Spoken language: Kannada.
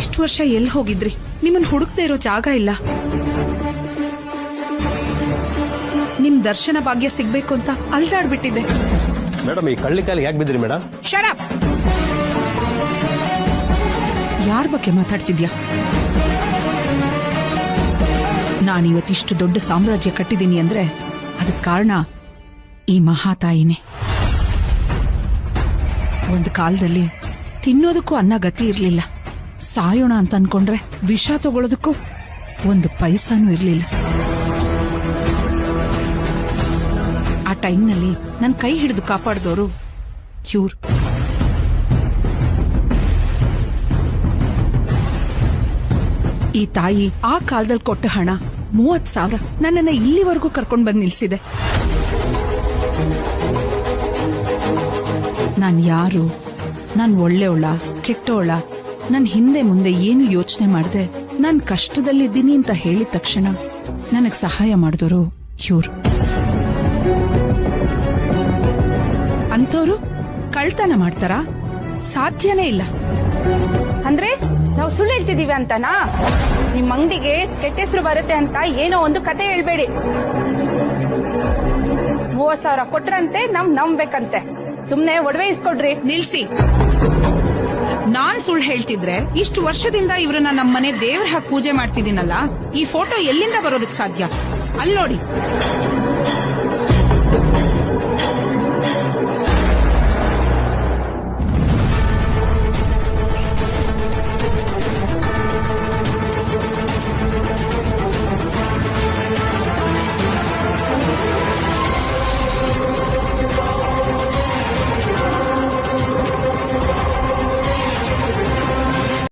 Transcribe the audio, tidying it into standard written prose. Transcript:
ಇಷ್ಟು ವರ್ಷ ಎಲ್ಲಿ ಹೋಗಿದ್ರಿ? ನಿಮ್ಮನ್ನ ಹುಡುಕ್ತಾ ಇರೋ ಜಾಗ ಇಲ್ಲ. ನಿಮ್ ದರ್ಶನ ಭಾಗ್ಯ ಸಿಗ್ಬೇಕು ಅಂತ ಅಲ್ದಾಡ್ಬಿಟ್ಟಿದ್ದೆ. ಮೇಡಮ್, ಈ ಕಳ್ಳಿಕಾಲಿ ಯಾಕೆ ಬಿದ್ರಿ ಮೇಡಮ್? ಶರಪ್! ಯಾರ ಬಗ್ಗೆ ಮಾತಾಡ್ತಿದ್ಯಾ? ನಾನಿವತ್ತಿಷ್ಟು ದೊಡ್ಡ ಸಾಮ್ರಾಜ್ಯ ಕಟ್ಟಿದ್ದೀನಿ ಅಂದ್ರೆ ಅದಕ್ಕೆ ಕಾರಣ ಈ ಮಹಾತಾಯಿನೇ. ಒಂದು ಕಾಲದಲ್ಲಿ ತಿನ್ನೋದಕ್ಕೂ ಅನ್ನ ಗತಿ ಇರ್ಲಿಲ್ಲ. ಸಾಯೋಣ ಅಂತ ಅನ್ಕೊಂಡ್ರೆ ವಿಷ ತಗೊಳ್ಳೋದಕ್ಕೂ ಒಂದು ಪೈಸಾನೂ ಇರ್ಲಿಲ್ಲ. ಆ ಟೈಮ್ನಲ್ಲಿ ನನ್ ಕೈ ಹಿಡಿದು ಕಾಪಾಡಿದವರು ಇವ್ರು. ಈ ತಾಯಿ ಆ ಕಾಲದಲ್ಲಿ ಕೊಟ್ಟ ಹಣ 30,000 ನನ್ನನ್ನ ಇಲ್ಲಿವರೆಗೂ ಕರ್ಕೊಂಡ್ ಬಂದ್ ನಿಲ್ಸಿದೆ. ನಾನ್ ಯಾರು, ನಾನ್ ಒಳ್ಳೆಯವಳ ಕೆಟ್ಟವಳ, ನನ್ ಹಿಂದೆ ಮುಂದೆ ಏನು ಯೋಚನೆ ಮಾಡದೆ ನಾನ್ ಕಷ್ಟದಲ್ಲಿದ್ದೀನಿ ಅಂತ ಹೇಳಿದ ತಕ್ಷಣ ನನಗ್ ಸಹಾಯ ಮಾಡಿದವರು ಇವ್ರು. ಅಂತವ್ರು ಕಳ್ತನ ಮಾಡ್ತಾರಾ? ಸಾಧ್ಯನೇ ಇಲ್ಲ. ಅಂದ್ರೆ ನಾವು ಸುಳ್ಳು ಹೇಳ್ತಿದೀವಿ ಅಂತನಾ? ನಿಮ್ ಅಂಗಡಿಗೆ ಕೆಟ್ಟ ಹೆಸರು ಬರುತ್ತೆ ಅಂತ ಏನೋ ಒಂದು ಕತೆ ಹೇಳ್ಬೇಡಿ. 30,000 ಕೊಟ್ರಂತೆ ನಂಬೇಕಂತೆ. ಸುಮ್ನೆ ಒಡವೆ ಇಸ್ಕೊಡ್ರಿ. ನಿಲ್ಸಿ. ನಾನ್ ಸುಳ್ಳು ಹೇಳ್ತಿದ್ರೆ ಇಷ್ಟು ವರ್ಷದಿಂದ ಇವ್ರನ್ನ ನಮ್ಮನೆ ದೇವ್ರ ಹಾಕಿ ಪೂಜೆ ಮಾಡ್ತಿದ್ದೀನಲ್ಲ, ಈ ಫೋಟೋ ಎಲ್ಲಿಂದ ಬರೋದಕ್ ಸಾಧ್ಯ? ಅಲ್ಲಿ ನೋಡಿ.